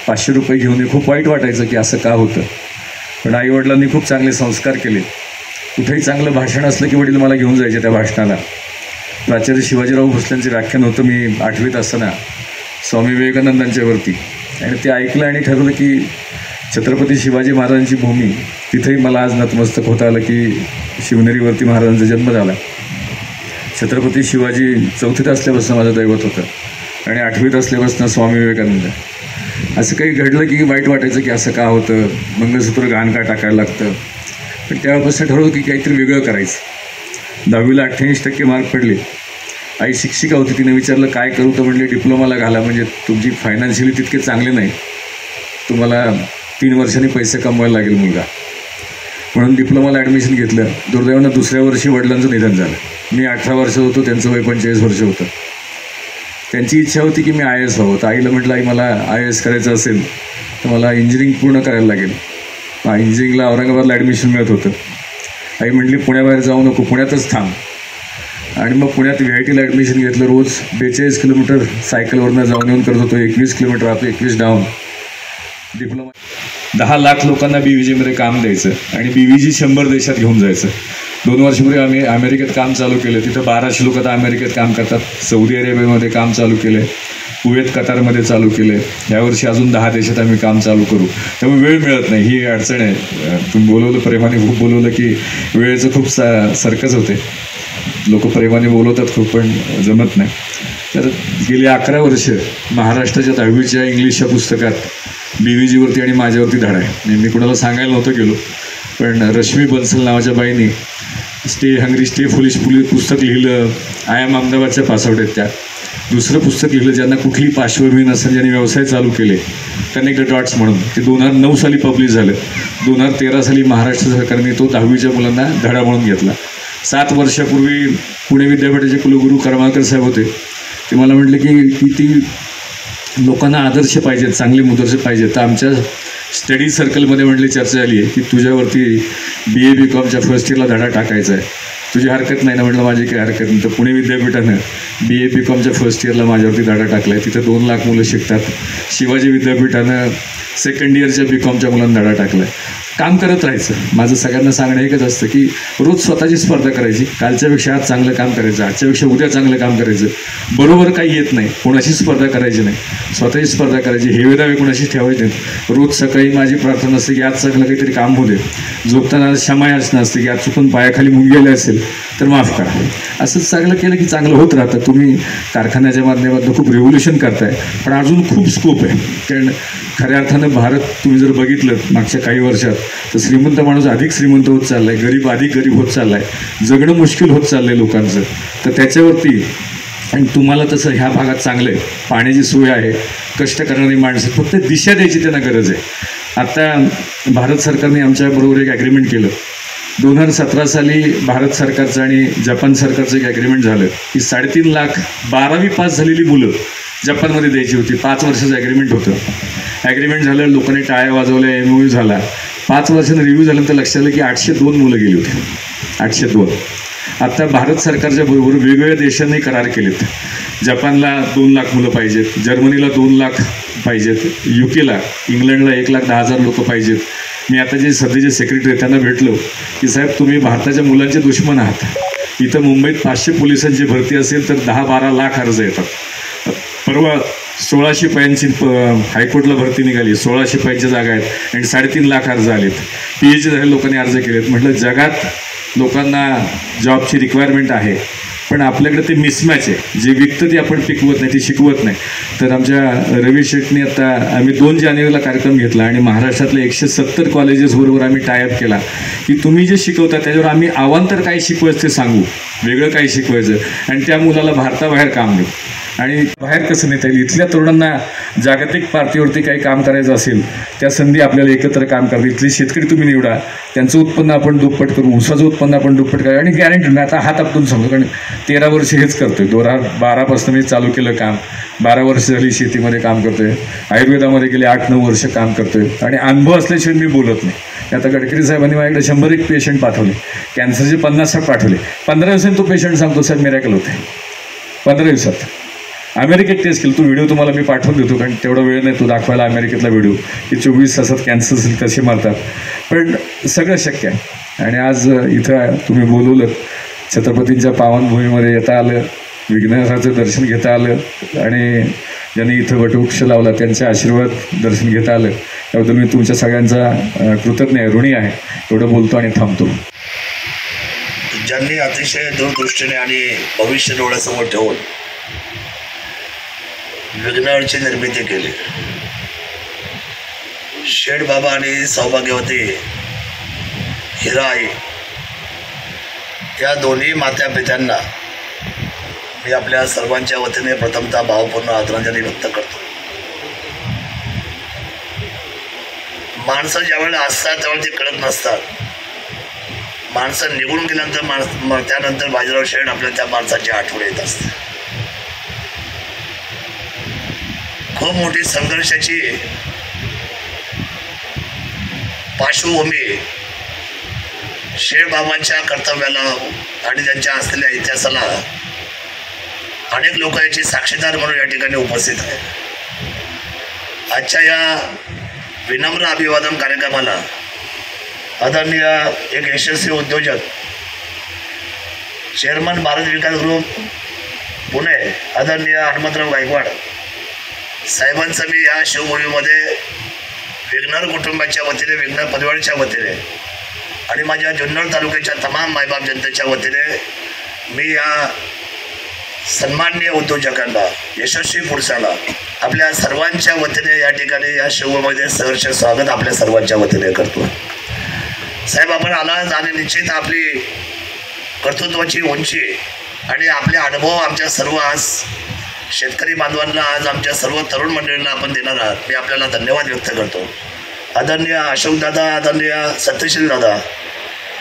D: 500 रुपये घेऊन ये. खूप वाईट वाटायचं की असं का होतं, पण आईवडिलांनी खूप चांगले संस्कार केले. कुठेही चांगलं भाषण असलं की वडील मला घेऊन जायचे त्या भाषणाला. प्राचार्य शिवाजीराव भोसलेंचं व्याख्यान होतं मी 8वीत असताना स्वामी विवेकानंदांच्यावरती, आणि ते ऐकलं आणि ठरवलं की छत्रपती शिवाजी महाराजांची भूमी, तिथेही मला आज नतमस्तक होता आलं की शिवनेरीवरती महाराजांचा जन्म झाला. छत्रपती शिवाजी 4थीत असल्यापासून माझं दैवत होतं, आणि 8वीत असल्यापासून स्वामी विवेकानंद. असं काही घडलं की वाईट वाटायचं की असं का होतं, मंगळसूत्र घाण का टाकायला लागतं. पण त्यावेळेपासून ठरवलं की काहीतरी वेगळं करायचं. 10वीला 88% मार्क पडले. आई शिक्षिका होती, तिने विचारलं काय करू, तर म्हणले डिप्लोमाला घाला, म्हणजे तुमची फायनान्शियली तितके चांगले नाही, तुम्हाला 3 वर्षांनी पैसे कमवायला लागेल मुलगा. म्हणून डिप्लोमाला ॲडमिशन घेतलं. दुर्दैवानं दुसऱ्या वर्षी वडिलांचं निधन झालं. मी 18 वर्ष होतो, त्यांचं वय 45 वर्ष होतं. त्यांची इच्छा होती की मी IAS व्हावं. तर आईला म्हटलं आई मला IAS करायचं असेल तर मला इंजिनिअरिंग पूर्ण करायला लागेल. इंजिनिअरिंगला औरंगाबादला ॲडमिशन मिळत होतं. आई म्हटली पुण्याबाहेर जाऊ नको, पुण्यातच थांब. आणि मग पुण्यात VITला ॲडमिशन घेतलं. रोज 42 किलोमीटर सायकलवरनं जाऊन येऊन करत होतो. 21 किलोमीटर राहतो, 21 डाऊन. डिप्लोमा 10 लाख लोकांना BVGमध्ये काम द्यायचं आणि BVG 100 देशात घेऊन जायचं. 2 वर्षापूर्वी आम्ही अमेरिकेत काम चालू केलं. तिथं 1200 लोक आता अमेरिकेत काम करतात. सौदी अरेबियामध्ये काम चालू केलं, कुवेत कतारमध्ये चालू केलं. यावर्षी अजून 10 देशात आम्ही काम चालू करू. त्यामुळे वेळ मिळत नाही, ही अडचण आहे. तुम्ही बोलवलं, प्रेमाने खूप बोलवलं की वेळेचं खूप सर्कस होते. लोक प्रेमाने बोलवतात खूप, पण जमत नाही. तर गेली 11 वर्ष महाराष्ट्राच्या 10वीच्या इंग्लिशच्या पुस्तकात BVGवरती आणि माझ्यावरती धडा आहे. मी कुणाला सांगायला नव्हतं गेलो, पण रश्मी बन्सल नावाच्या बाईंनी स्टे हंग्री स्टे फुलिश पुस्तक लिहिलं. IIM अहमदाबादच्या पासआउट आहेत त्या. दुसरं पुस्तक लिहिलं ज्यांना कुठली पार्श्वभूमी नसेल, ज्यांनी व्यवसाय चालू केले, कनेक्ट द डॉट्स म्हणून. ते 2009 साली पब्लिश झालं. 2013 साली महाराष्ट्र सरकारने तो 10वीच्या मुलांना धडा म्हणून घेतला. 7 वर्षापूर्वी पुणे विद्यापीठाचे कुलगुरू करमाळकर साहेब होते. ते मला म्हटले की किती लोकांना आदर्श पाहिजेत, चांगले मुदर्श पाहिजेत. तर आमच्या स्टडी सर्कलमध्ये म्हटली चर्चा झाली आहे की तुझ्यावरती BA BCOMच्या फर्स्ट इयरला धडा टाकायचा आहे. तुझी हरकत नाही ना? म्हटलं माझी काही हरकत नाही. तर पुणे विद्यापीठानं BA BCOMच्या फर्स्ट इयरला माझ्यावरती धडा टाकला आहे. तिथं 2 लाख मुलं शिकतात. शिवाजी विद्यापीठानं सेकंड इयरच्या BCOMच्या मुलांना धडा टाकला आहे. काम करत राहायचं. माझं सगळ्यांना सांगणं एकच असतं की रोज स्वतःची स्पर्धा करायची. कालच्यापेक्षा आज चांगलं काम करायचं, आजच्यापेक्षा उद्या चांगलं काम करायचं. बरोबर काही येत नाही, कोणाशी स्पर्धा करायची नाही, स्वतःची स्पर्धा करायची. हेवे दावे कोणाशी ठेवायचे नाहीत. रोज सकाळी माझी प्रार्थना असते की आज चांगलं काहीतरी काम होऊ दे. झोपताना क्षमायाचना असते की आज चुकून पायाखाली मुंगी गेले असेल तर माफ करा. असंच चांगलं केलं की चांगलं होत राहतं. तुम्ही कारखान्याच्या माध्यमातून खूप रेव्होल्युशन करताय, पण अजून खूप स्कोप आहे. कारण खऱ्या अर्थानं भारत तुम्ही जर बघितलं मागच्या काही वर्षात तर श्रीमंत माणूस अधिक श्रीमंत होत चालला आहे, गरीब अधिक गरीब होत चालला आहे, जगणं मुश्किल होत चाललं आहे लोकांचं. तर त्याच्यावरती आणि तुम्हाला तसं ह्या भागात चांगलं आहे, पाण्याची सोय आहे, कष्ट करणारी माणसं, फक्त दिशा द्यायची त्यांना गरज आहे. आता भारत सरकारने आमच्याबरोबर एक ॲग्रीमेंट केलं. 2017 साली भारत सरकारचं आणि जपान सरकारचं एक ॲग्रीमेंट झालं की 3.5 लाख 12वी पास झालेली मुलं जपानमध्ये द्यायची होती. 5 वर्षाचं ॲग्रीमेंट होतं. ॲग्रीमेंट झालं, लोकांनी टाळ्या वाजवल्या, MOU झाला. 5 वर्षांनी रिव्ह्यू झाल्यानंतर लक्षात आलं की 802 मुलं गेली होती. 802. आता भारत सरकारच्या बरोबर वेगवेगळ्या देशांनी करार केलेत. जपानला 2 लाख मुलं पाहिजेत, जर्मनीला 2 लाख पाहिजेत, UKला, इंग्लंडला 1,10,000 लोकं पाहिजेत. मी आता जे सध्याचे सेक्रेटरी आहेत त्यांना भेटलो की साहेब तुम्ही भारताच्या मुलांचे दुश्मन आहात. इथं मुंबईत 500 पोलिसांची भरती असेल तर 10-12 लाख अर्ज येतात. परवा 16 शिपायांची हायकोर्टला भरती निघाली, 16 शिपायांच्या जागा आहेत आणि 3.5 लाख अर्ज आलेत. PhD झालेल्या लोकांनी अर्ज केलेत. म्हटलं जगात लोकांना जॉबची रिक्वायरमेंट आहे, पण आपल्याकडे ते मिसमॅच आहे. जे विकतं ते आपण पिकवत नाही, ते शिकवत नाही. तर आमच्या रवी शेटनी आता आम्ही 2 जानेवारीला कार्यक्रम घेतला आणि महाराष्ट्रातल्या 170 कॉलेजेसबरोबर आम्ही टायअप केला की तुम्ही जे शिकवता त्याच्यावर आम्ही अवांतर काय शिकवायचं ते सांगू, वेगळं काय शिकवायचं आणि त्या मुलाला भारताबाहेर काम देऊ. आणि बाहेर कसं नेता येईल, इथल्या तरुणांना जागतिक पातळीवरती काही काम करायचं असेल त्या संधी आपल्याला एकत्र काम करता. इथले शेतकरी तुम्ही निवडा, त्यांचं उत्पन्न आपण दुप्पट करू, ऊसाचं उत्पन्न आपण दुप्पट करू आणि गॅरंटी नाही. आता हात आपटून सांगतो, कारण 13 वर्ष हेच करतोय. 2012पासून मी चालू केलं काम, 12 वर्ष झाली शेतीमध्ये काम करतोय, आयुर्वेदामध्ये गेले 8-9 वर्ष काम करतोय आणि अनुभव असल्याशिवाय मी बोलत नाही. आता गडकरी साहेबांनी माझ्याकडे 101 पेशंट पाठवले, कॅन्सरचे 50-60 पाठवले. 15 दिवसांनी तो पेशंट सांगतो साहेब मिरॅकल होते. 15 दिवसात अमेरिकेत टेस्ट केलं. तो व्हिडिओ तुम्हाला मी पाठवून देतो, कारण तेवढा वेळ नाही तो दाखवायला अमेरिकेतला व्हिडिओ की 24 तासात कॅन्सर सेल कसे मारतात. पण सगळं शक्य आहे. आणि आज इथं तुम्ही बोलवलं, छत्रपतींच्या पावनभूमीमध्ये येता आलं, विघ्नहराचं दर्शन घेता आलं आणि ज्यांनी इथं वटवृक्ष लावला त्यांचे आशीर्वाद दर्शन घेता आलं, त्याबद्दल मी तुमच्या सगळ्यांचा कृतज्ञ आहे, ऋणी आहे. एवढं बोलतो आणि थांबतो.
E: ज्यांनी अतिशय दूरदृष्टीने आणि भविष्य डोळ्यासमोर ठेवून विघ्नहरची निर्मिती केली. शेठ बाबा आणि सौभाग्यवती हिराई या दोन्ही मात्या पित्यांना मी आपल्या सर्वांच्या वतीने प्रथमतः भावपूर्ण आदरांजली व्यक्त करतो. माणसं ज्यावेळेला असतात त्यावेळेला ती कळत नसतात. माणसं निघून गेल्यानंतर त्यानंतर बाजीराव शेठ आपल्याला त्या माणसाची आठवण येत असते. खूप मोठी संघर्षाची पार्श्वभूमी शेठबाबांच्या कर्तव्याला आणि त्यांच्या असलेल्या इतिहासाला अनेक लोक याची साक्षीदार म्हणून या ठिकाणी उपस्थित आहे. आजच्या या विनम्र अभिवादन कार्यक्रमाला आदरणीय एक यशस्वी उद्योजक, चेअरमन भारत विकास ग्रुप पुणे आदरणीय हनुमंतराव गायकवाड साहेबांचं मी या शिवभूमीमध्ये विघ्नर कुटुंबाच्या वतीने, विघ्नर परिवाराच्या वतीने आणि माझ्या जुन्नर तालुक्याच्या तमाम मायबाप जनतेच्या वतीने मी या सन्माननीय उद्योजकांना, यशस्वी पुरुषाला आपल्या सर्वांच्या वतीने या ठिकाणी या शिवभूमीमध्ये सहर्ष स्वागत आपल्या सर्वांच्या वतीने करतो. साहेब आपण आलात आणि निश्चित आपली कर्तृत्वाची उंची आणि आपले अनुभव आमच्या सर्व आज शेतकरी बांधवांना आज आमच्या सर्व तरुण मंडळींना आपण देणार आहात, मी आपल्याला धन्यवाद व्यक्त करतो. आदरणीय अशोकदादा, आदरणीय सत्यशील दादा,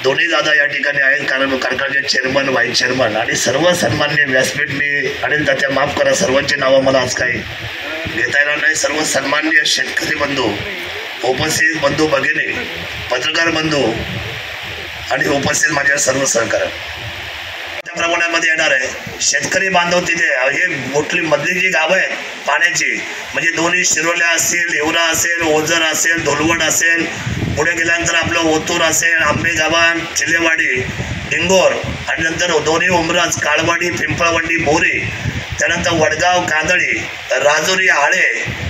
E: दोन्ही दादा या ठिकाणी आहेत. कारण कारखान्याचे चेअरमन, व्हाईस चेअरमन आणि सर्व सन्माननीय व्यासपीठ, मी अनिल तात्या माफ करा, सर्वांची नावं मला आज काही घेता येणार नाही. सर्व सन्माननीय शेतकरी बंधू, उपस्थित बंधू भगिनी, पत्रकार बंधू आणि उपस्थित माझ्या सर्व सहकारी त्या प्रमाणामध्ये येणार आहे. शेतकरी बांधव तिथे हे मोठी मधली जी गावं आहेत पाण्याची, म्हणजे दोन्ही शिरोल्या असतील, हिवरा असेल, ओझर असेल, धोलवड असेल, पुढे गेल्यानंतर आपलं ओतूर असेल, आंबेगावान, चिलेवाडी, डिंगोर आणि नंतर दोन्ही उमराज, काळवाडी, पिंपळवंडी, बोरी, त्यानंतर वडगाव, कांदळी, राजुरी, आळे,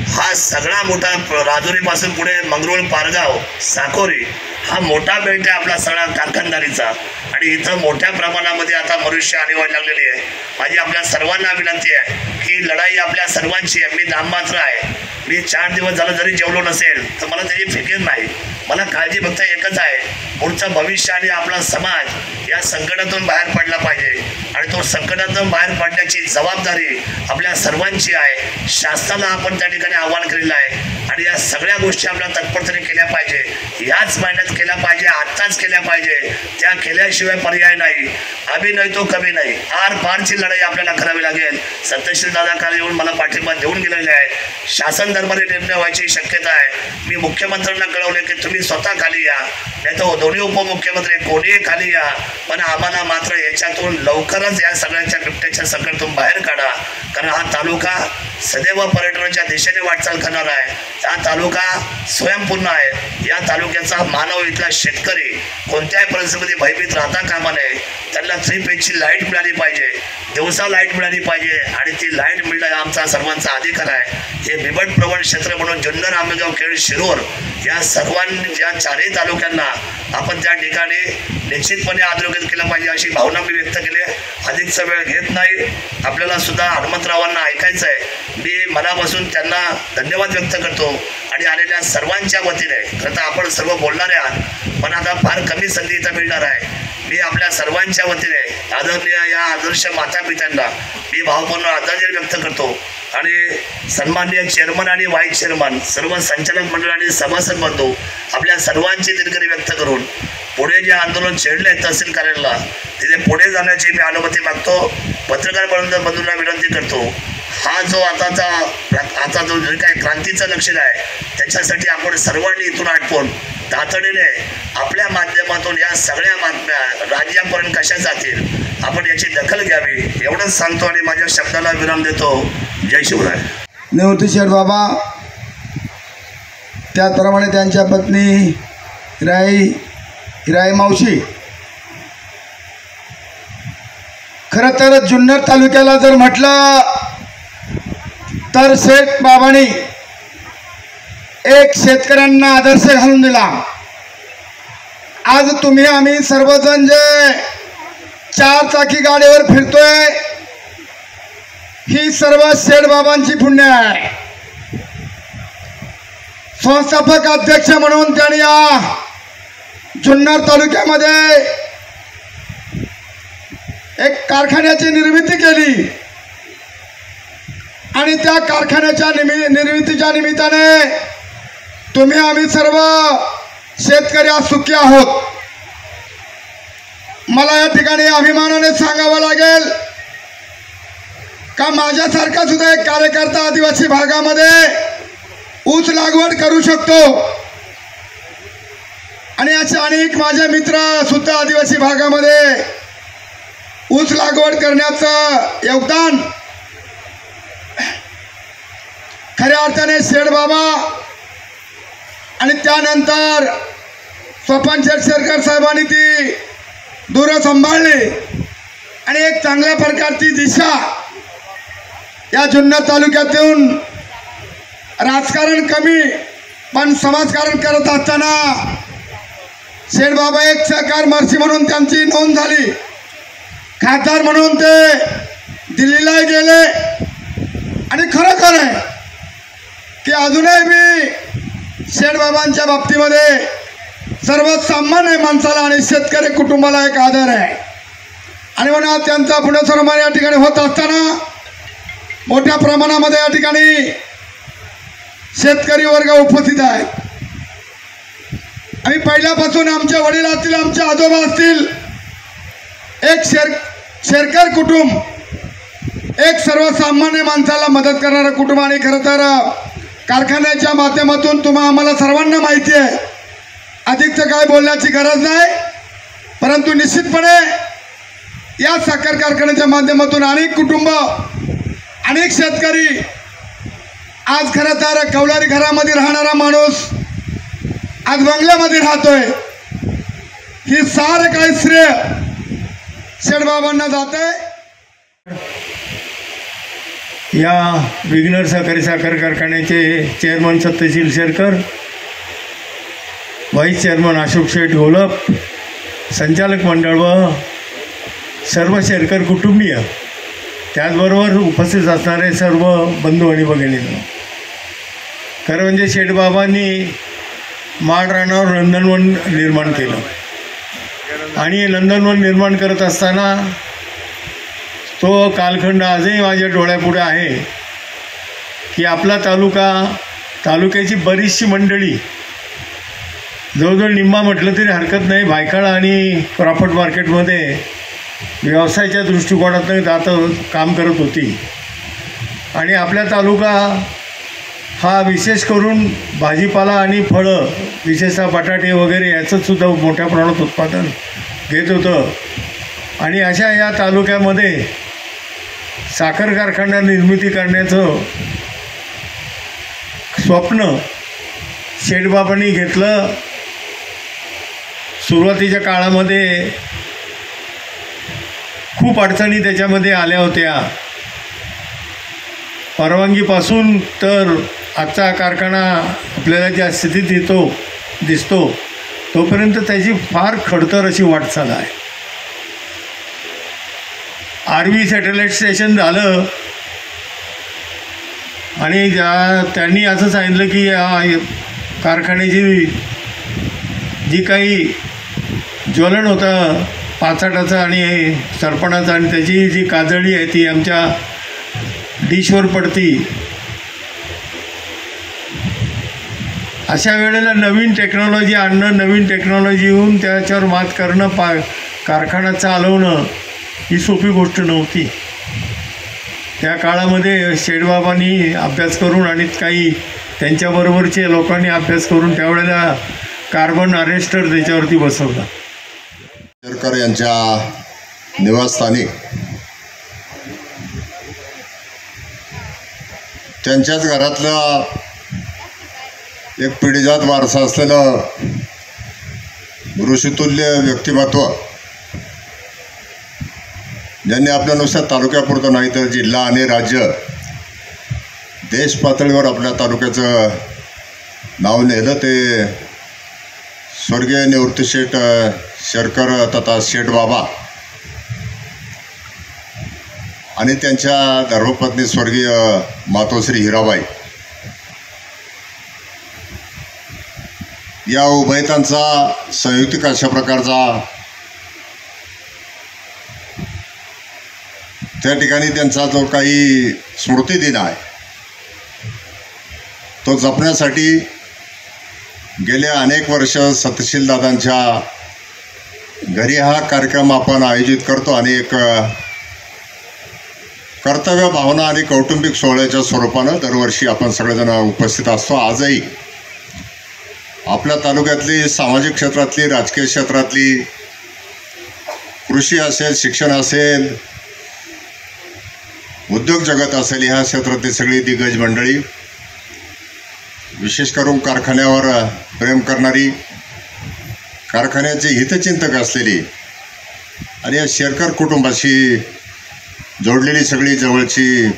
E: हा सगळा मोठा राजुरीपासून पुढे मंगरुळ, पारगाव, साकोरी हा मोठा बेल्ट आहे आपला सगळा कारखानदारीचा. आणि इथं मोठ्या प्रमाणामध्ये आता मनुष्य आणीवाढ लागलेली आहे. माझी आपल्या सर्वांना विनंती आहे की लढाई आपल्या सर्वांची आहे. मी नाममात्र आहे, मी 4 दिवस झालं जरी जेवलो नसेल तर मला त्याची फिकीर नाही. मला काळजी फक्त एकच आहे, पुढचं भविष्य आणि आपला समाज या संकटातून बाहेर पडला पाहिजे. आणि तो संकटातून बाहेर पडण्याची जबाबदारी आपल्या सर्वांची आहे. शासनाला आपण त्या ठिकाणी आवाहन केलेलं आहे आणि या सगळ्या गोष्टी आपल्याला तत्परतेने केल्या पाहिजे. याच महिन्यात केल्या पाहिजे, आत्ताच केल्या पाहिजे. त्या केल्याशिवाय पर्याय नाही. अभि नाही तो कमी नाही, आर पारची लढाई आपल्याला करावी लागेल. सत्यशील दादा काल येऊन मला पाठिंबा देऊन गेलेले आहेत. शासन दरबारी निर्णय व्हायची शक्यता आहे. मी मुख्यमंत्र्यांना कळवले की तुम्ही स्वतः खाली या, नाही तर दोन्ही उपमुख्यमंत्री कोणीही खाली या, पण आम्हाला मात्र याच्यातून लवकरच या सगळ्यांच्या बिबट्याच्या संकटातून बाहेर काढा. कारण हा तालुका सदैव पर्यटनाच्या दिशेने वाटचाल करणार आहे. हा तालुका स्वयंपूर्ण आहे. या तालुक्याचा मानव, इथला शेतकरी कोणत्याही परिस्थितीमध्ये भयभीत राहता कामा नये. त्यांना 3 पेजची लाईट मिळाली पाहिजे, दिवसा लाईट मिळाली पाहिजे आणि ती लाईट मिळणं आमचा सर्वांचा अधिकार आहे. हे बिबट प्रवण क्षेत्र म्हणून जुन्नर, आंबेगाव, खेड, शिरोर या सर्वांनी या 4ही तालुक्यांना आपण त्या ठिकाणी निश्चितपणे अधोगत केलं पाहिजे अशी भावना मी व्यक्त केली आहे. अधिकचा वेळ घेत नाही. आपल्याला सुद्धा हनुमंतरावांना ऐकायचं आहे. मी मनापासून त्यांना धन्यवाद व्यक्त करतो आणि आलेल्या सर्वांच्या वतीने. खरं तर आपण सर्व बोलणारे आहात, पण आता फार कमी संधी इथं मिळणार आहे. मी आपल्या सर्वांच्या वतीने आदरणीय या आदर्श मातापित्यांना मी भावपूर्ण आदरांजली व्यक्त करतो आणि सन्माननीय चेअरमन आणि व्हाईस चेअरमन, सर्व संचालक मंडळ आणि सभासद बंधू आपल्या सर्वांची दिलगिरी व्यक्त करून पुढे जे आंदोलन छेडले तहसील कार्यालयाला तिथे पुढे जाण्याची मी अनुमती मागतो. पत्रकार बंधूंना विनंती करतो, हा जो आता जो जे काही क्रांतीचं लक्षण आहे त्याच्यासाठी आपण सर्वांनी इथून आटपून तातडीने आपल्या माध्यमातून या सगळ्या बातम्या राज्यापर्यंत कशा जातील आपण याची दखल घ्यावी एवढंच सांगतो आणि माझ्या शब्दाला विराम देतो. जय शिवराय.
F: निवृत्ती शेठ बाबा, त्याचप्रमाणे त्यांच्या पत्नी हिराई मावशी. खरं तर जुन्नर तालुक्याला जर म्हटलं तर शेठ बाबांनी एक शेतकऱ्यांना आदर्श घालून दिला. आज तुम्ही आम्ही सर्वजण जे 4 चाकी गाडीवर फिरतोय ही सर्व शेठ बाबांची पुण्य आहे. संस्थापक अध्यक्ष म्हणून त्यांनी या जुन्नर तालुक्यामध्ये एक कारखान्याची निर्मिती केली आणि त्या कारखान्याच्या निर्मितीच्या निमित्ताने तुम्ही आम्ही सर्व शेतकरी आज सुखी आहोत. मला या ठिकाणी अभिमानाने सांगावं लागेल का माझ्यासारखा सुद्धा एक कार्यकर्ता आदिवासी भागामध्ये ऊस लागवड करू शकतो आणि असे अनेक माझे मित्र सुद्धा आदिवासी भागामध्ये ऊस लागवड करण्याचं योगदान खऱ्या अर्थाने शेठ बाबा आणि त्यानंतर स्वपन शेरकर साहेबांनी ती दूर सांभाळली आणि एक चांगल्या प्रकारची दिशा या जुन्नर तालुक्यातून राजकारण कमी पण समाजकारण करत असताना शेठ बाबा एक सहकार महर्षी म्हणून त्यांची नोंद झाली. खासदार म्हणून ते दिल्लीला गेले आणि खरोखर आहे की अजूनही मी शेठ बाबांच्या बाबतीमध्ये सर्वसामान्य माणसाला आणि शेतकरी कुटुंबाला एक आदर आहे आणि म्हणून त्यांचा पुनर्सन्मान या ठिकाणी होत असताना मोठ्या प्रमाणामध्ये या ठिकाणी शेतकरी वर्ग उपस्थित आहे। आणि पहिल्यापासून आमचे वडील असतील, आमचे आजोबा असतील, एक शेरकर कुटुंब, एक सर्वसामान्य माणसाला मदत करणारं कुटुंब। आणि खरं तर कारखान्याच्या माध्यमातून तुम्हा आम्हाला सर्वांना माहिती आहे, अधिकचं काय बोलण्याची गरज नाही, परंतु निश्चितपणे या साखर कारखान्याच्या माध्यमातून अनेक कुटुंब, अनेक शेतकरी, आज खरं तर कौलारी घरामध्ये राहणारा माणूस आज बंगल्यामध्ये राहतोय, ही सारं काही श्रेय शेठबाबांना जात आहे।
G: या विघ्नर सहकारी साखर कारखान्याचे चेअरमन सत्यशील शेरकर, व्हाईस चेअरमन अशोक शेठ घोलप, संचालक मंडळ व सर्व शेरकर कुटुंबीय, त्याचबरोबर उपस्थित असणारे सर्व बंधू आणि भगिनींनो, खरं म्हणजे शेठबाबांनी माळरानावर नंदनवन निर्माण केलं आणि नंदनवन निर्माण करत असताना तो कालखंड आजही माझ्या डोळ्यापुढे आहे की आपला तालुक्याची बरीचशी मंडळी, जवळजवळ निम्मा म्हटलं तरी हरकत नाही, भायखळा आणि क्रॉफर्ड मार्केटमध्ये व्यवसायाच्या दृष्टिकोनातून काम करत होती। आणि आपला तालुका हा विशेष करून भाजीपाला आणि फळं, विशेषतः बटाटे वगैरे याचंसुद्धा मोठ्या प्रमाणात उत्पादन घेत होतं। आणि अशा या तालुक्यामध्ये साखर कारखाना निर्मिती करण्याचं स्वप्न शेठबाबांनी घेतलं। सुरुवातीच्या काळामध्ये खूप अडचणी त्याच्यामध्ये आल्या होत्या, परवानगीपासून तर आजचा कारखाना आपल्याला ज्या स्थितीत दिसतो तोपर्यंत त्याची फार खडतर अशी वाटचाल आहे। आर्वी सॅटेलाईट स्टेशन झालं आणि त्यांनी असं सांगितलं की या कारखान्याची जी काही ज्वलन होतं पाचाटाचं आणि सरपणाचं आणि त्याची जी काजळी आहे ती आमच्या डिशवर पडती, अशा वेळेला नवीन टेक्नॉलॉजी आणणं, नवीन टेक्नॉलॉजी येऊन त्याच्यावर मात करणं, कारखाना चालवणं ही सोपी गोष्ट नव्हती। त्या काळामध्ये शेठबाबांनी अभ्यास करून आणि काही त्यांच्याबरोबरचे लोकांनी अभ्यास करून त्यावेळेला कार्बन अरेस्टर त्याच्यावरती बसवला।
B: शेरकर यांच्या निवासस्थानी त्यांच्याच घरातलं एक पिढीजात वारसा असलेलं ऋषितुल्य व्यक्तिमत्व, ज्यांनी आपल्या नुसत्या तालुक्यापुरतं नाही तर जिल्हा आणि राज्य, देश पातळीवर आपल्या तालुक्याचं नाव नेलं, ते स्वर्गीय निवृत्तीशेठ शेरकर तथा शेठबाबा आणि त्यांच्या धर्मपत्नी स्वर्गीय मातोश्री हिराबाई या उभयतांचा संयुक्तिक अशा प्रकारचा त्या ठिकाणी त्यांचा जो काही स्मृतिदिन आहे तो जपण्यासाठी गेल्या अनेक वर्ष सत्यशील दादांच्या घरी हा कार्यक्रम आपण आयोजित करतो आणि एक कर्तव्य भावना आणि कौटुंबिक सोहळ्याच्या स्वरूपानं दरवर्षी आपण सगळेजण उपस्थित असतो। आजही आपल्या तालुक्यातली सामाजिक क्षेत्रातली, राजकीय क्षेत्रातली, कृषी असेल, शिक्षण असेल, उद्योग जगत असेल, ह्या क्षेत्रातली सगळी दिग्गज मंडळी, विशेष करून कारखान्यावर प्रेम करणारी, कारखान्याचे हितचिंतक असलेली आणि या शेरकर कुटुंबाशी जोडलेली सगळी जवळची,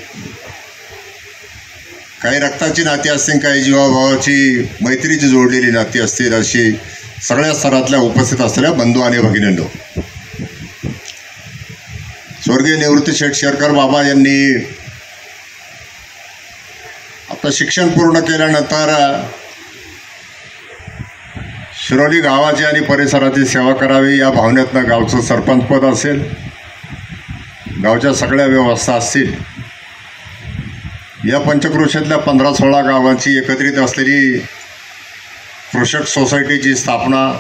B: काही रक्ताची नाती असतील, काही जीवाभावाची मैत्रीची जोडलेली नाती असतील, अशी सगळ्या स्तरातल्या उपस्थित असलेल्या बंधू आणि भगिनींनो, स्वर्गीय निवृत्तीशेठ शेरकर बाबा यांनी आपलं शिक्षण पूर्ण केल्यानंतर शिरोली गावाची आणि परिसराची सेवा करावी या भावनेतनं गावचं सरपंचपद असेल, गावच्या सगळ्या व्यवस्था असतील या पंचक्रोशीतल्या 15-16 गावांची एकत्रित असलेली कृषक सोसायटीची स्थापना,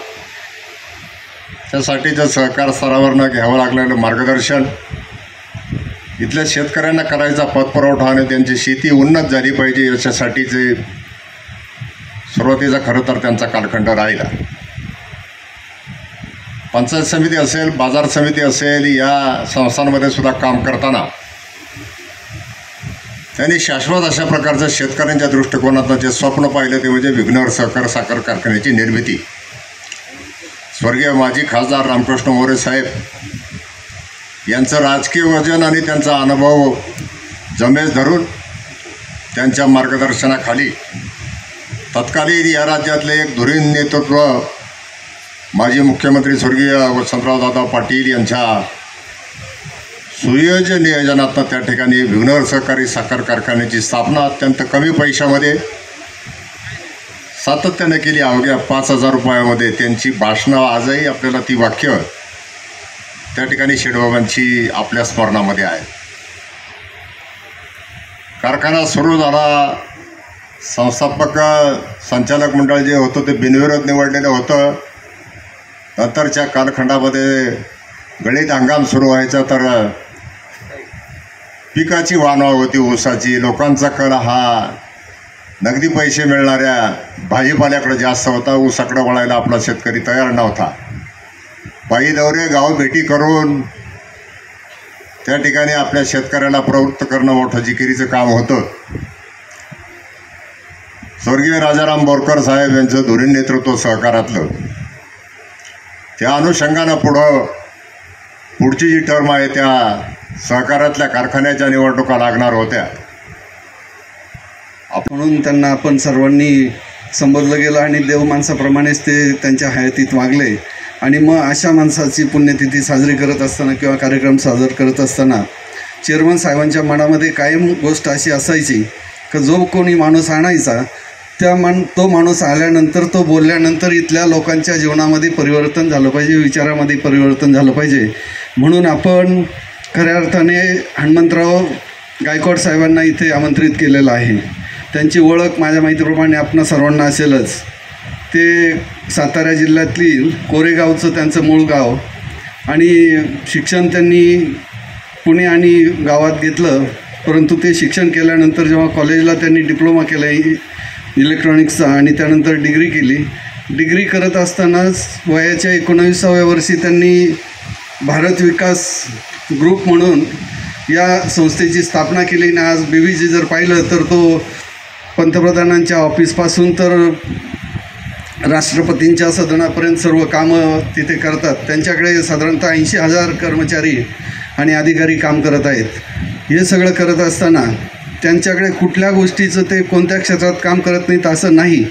B: त्यासाठीचं सहकार स्तरावरनं घ्यावं लागलेलं मार्गदर्शन, इथल्या शेतकऱ्यांना करायचा पतपुरवठा आणि त्यांची शेती उन्नत झाली पाहिजे याच्यासाठीचे सुरुवातीचा खरं तर त्यांचा कालखंड राहिला. पंचायत समिती असेल, बाजार समिती असेल, या संस्थांमध्ये सुद्धा काम करताना त्यांनी शाश्वत अशा प्रकारचं शेतकऱ्यांच्या दृष्टिकोनातून जे स्वप्न पाहिलं ते म्हणजे विघ्नहर सहकार साखर कारखान्याची निर्मिती. स्वर्गीय माजी खासदार रामकृष्ण मोरे साहेब यांचं राजकीय वजन आणि त्यांचा अनुभव जमेस धरून त्यांच्या मार्गदर्शनाखाली तत्कालीन या राज्यातले एक धुरीण नेतृत्व माजी मुख्यमंत्री स्वर्गीय वसंतरावदादा पाटील यांच्या सुयोग्य नियोजनातून त्या ठिकाणी विघ्नहर सहकारी साखर कारखान्याची स्थापना अत्यंत कमी पैशामध्ये सातत्याने केली. अवघ्या 5,000 रुपयामध्ये त्यांची भाषणं आजही आपल्याला ती वाक्य त्या ठिकाणी शेडबाबांची आपल्या स्मरणामध्ये आहे. कारखाना सुरू झाला, संस्थापक संचालक मंडळ जे होतं ते बिनविरोध निवडलेलं होतं. नंतरच्या कालखंडामध्ये गळीत हंगाम सुरू व्हायचा तर पिकाची वानवा होती ऊसाची. लोकांचा कल हा नगदी पैसे मिळणाऱ्या भाजीपाल्याकडे जास्त होता. ऊसाकडे वळायला आपला शेतकरी तयार नव्हता. पायी दौरे, गाव भेटी करून त्या ठिकाणी आपल्या शेतकऱ्याला प्रवृत्त करणं मोठं जिकिरीचं काम होतं. स्वर्गीय राजाराम बोरकर साहेब यांचं धुरीण नेतृत्व सहकारातलं, त्या अनुषंगानं पुढची जी टर्म आहे त्या सहकारातल्या कारखान्याच्या निवडणुका लागणार होत्या.
H: म्हणून त्यांना आपण सर्वांनी संबोधलं गेलं आणि देवमाणसाप्रमाणेच ते त्यांच्या हयातीत वागले. आणि मग अशा माणसाची पुण्यतिथी साजरी करत असताना किंवा कार्यक्रम साजरा करत असताना चेअरमन साहेबांच्या मनामध्ये कायम गोष्ट अशी असायची की जो कोणी माणूस आणायचा तो माणूस आल्यानंतर, तो बोलल्यानंतर इथल्या लोकांच्या जीवनामध्ये परिवर्तन झालं पाहिजे, विचारामध्ये परिवर्तन झालं पाहिजे. म्हणून आपण खऱ्या अर्थाने हनुमंतराव गायकवाड साहेबांना इथे आमंत्रित केलेलं आहे. त्यांची ओळख माझ्या माहितीप्रमाणे आपणा सर्वांना असेलच. ते सातारा जिल्ह्यातली कोरेगावचं त्यांचं मूळ गाव आणि शिक्षण त्यांनी पुणे आणि गावात घेतलं. परंतु ते शिक्षण केल्यानंतर जेव्हा कॉलेजला त्यांनी डिप्लोमा केला इलेक्ट्रॉनिक्सचा आणि त्यानंतर डिग्री केली. डिग्री करत असतानाच वयाच्या 19व्या वर्षी त्यांनी भारत विकास ग्रुप म्हणून या संस्थेची स्थापना केली. आणि आज BVG जर पाहिलं तर तो पंतप्रधानांच्या ऑफिसपासून तर राष्ट्रपतींच्या सदनापर्यंत सर्व कामं तिथे करतात. त्यांच्याकडे साधारणतः 80,000 कर्मचारी आणि अधिकारी काम करत आहेत. हे सगळं करत असताना त्यांच्याकडे कुठल्या गोष्टीचं ते कोणत्या क्षेत्रात काम करत नाहीत असं नाही,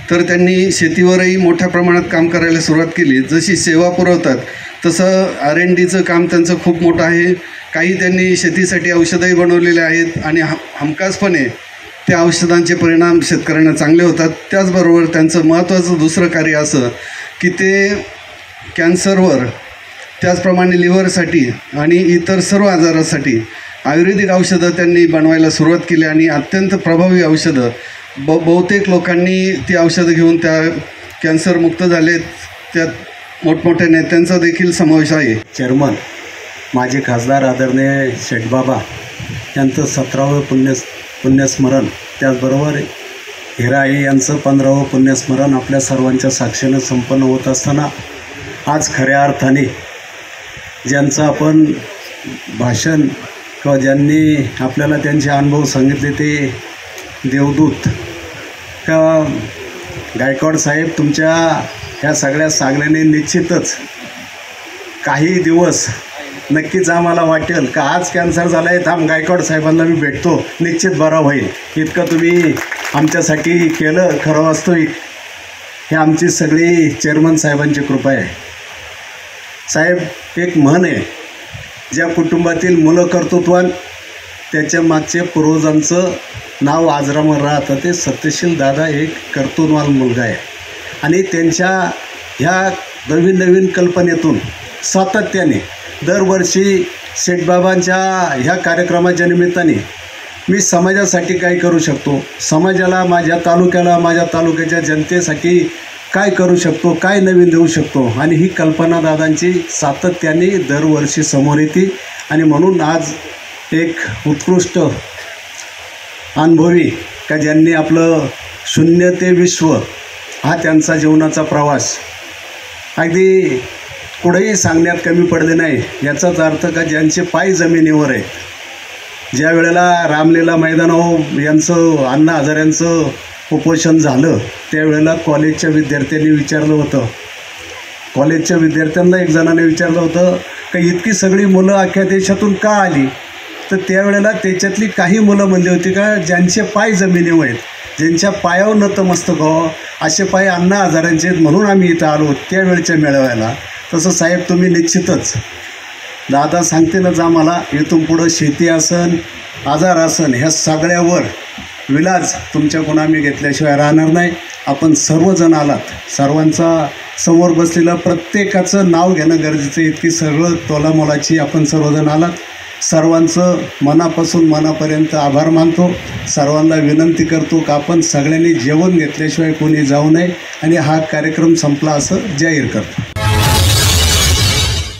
H: तर त्यांनी शेतीवरही मोठ्या प्रमाणात काम करायला सुरुवात केली. जशी सेवा पुरवतात तसं R&Dचं काम त्यांचं खूप मोठं आहे. काही त्यांनी शेतीसाठी औषधंही बनवलेले आहेत आणि हमखासपणे त्या औषधांचे परिणाम शेतकऱ्यांना चांगले होतात. त्याचबरोबर त्यांचं महत्त्वाचं दुसरं कार्य असं की ते कॅन्सरवर, त्याचप्रमाणे लिव्हरसाठी आणि इतर सर्व आजारासाठी आयुर्वेदिक औषधं त्यांनी बनवायला सुरुवात केली आणि अत्यंत प्रभावी औषधं बहुतेक लोकांनी ती औषधं घेऊन त्या कॅन्सरमुक्त झालेत. त्यात मोठमोठ्या नेत्यांचा देखील समावेश आहे.
I: चेअरमन माजी खासदार आदरणीय शेठबाबा यांचं 17वं पुण्यस्मरण, त्याचबरोबर हिराई यांचं 15वं पुण्यस्मरण आपल्या सर्वांच्या साक्षीनं संपन्न होत असताना आज खऱ्या अर्थाने ज्यांचं आपण भाषण किंवा ज्यांनी आपल्याला त्यांचे अनुभव सांगितले ते देवदूत किंवा गायकवाड साहेब, तुमच्या ह्या सगळ्या सांगण्याने निश्चितच काही दिवस नक्कीच आम्हाला वाटेल का आज कॅन्सर झाला आहे, थांब गायकवाड साहेबांना मी भेटतो, निश्चित बरा होईल. इतकं तुम्ही आमच्यासाठी केलं. खरं वास्तविक हे आमची सगळी चेअरमन साहेबांची कृपा आहे. साहेब, एक म्हण आहे, ज्या कुटुंबातील मुलं कर्तृत्वान त्याच्या मागचे पूर्वजांचं नाव आजरामर राहतं. ते सत्यशील दादा एक कर्तृत्ववान मुलगा आहे आणि त्यांच्या ह्या नवीन नवीन कल्पनेतून सातत्याने दरवर्षी शेठबाबांच्या ह्या कार्यक्रमाच्या निमित्ताने मी समाजासाठी काय करू शकतो, समाजाला, माझ्या तालुक्याला, माझ्या तालुक्याच्या जनतेसाठी काय करू शकतो, काय नवीन देऊ शकतो. आणि ही कल्पना दादांची सातत्याने दरवर्षी समोर येते. आणि म्हणून आज एक उत्कृष्ट अनुभवी का ज्यांनी आपलं 0 ते विश्व हा त्यांचा जीवनाचा प्रवास अगदी कुठेही सांगण्यात कमी पडले नाही. याचाच अर्थ का ज्यांचे पाय जमिनीवर आहेत. ज्या वेळेला रामलीला मैदानावर यांचं अण्णा हजाऱ्यांचं उपोषण झालं त्यावेळेला कॉलेजच्या विद्यार्थ्यांनी विचारलं होतं, कॉलेजच्या विद्यार्थ्यांना एक जणाने विचारलं होतं का इतकी सगळी मुलं अख्ख्या देशातून का आली. तर त्यावेळेला त्याच्यातली काही मुलं म्हणली होती का ज्यांचे पाय जमिनीवर आहेत, ज्यांच्या पायावर नतमस्तक व्हावं असे पाय अण्णा हजारांचे आहेत, म्हणून आम्ही इथं आलो त्यावेळच्या मेळाव्याला. तसं साहेब तुम्ही निश्चितच दादा सांगते ना आम्हाला इथून पुढं शेती असन, आजार असन, ह्या सगळ्यावर विलाज तुमच्याकडून आम्ही घेतल्याशिवाय राहणार नाही. आपण सर्वजण आलात, सर्वांचा समोर बसलेलं प्रत्येकाचं नाव घेणं गरजेचं, इतकी सगळं तोलामोलाची आपण सर्वजण आलात. सर्वांचं मनापासून मनापर्यंत आभार मानतो. सर्वांना विनंती करतो की आपण सगळ्यांनी जेवण घेतल्याशिवाय कोणी जाऊ नये आणि हा कार्यक्रम संपला असं जाहीर करतो.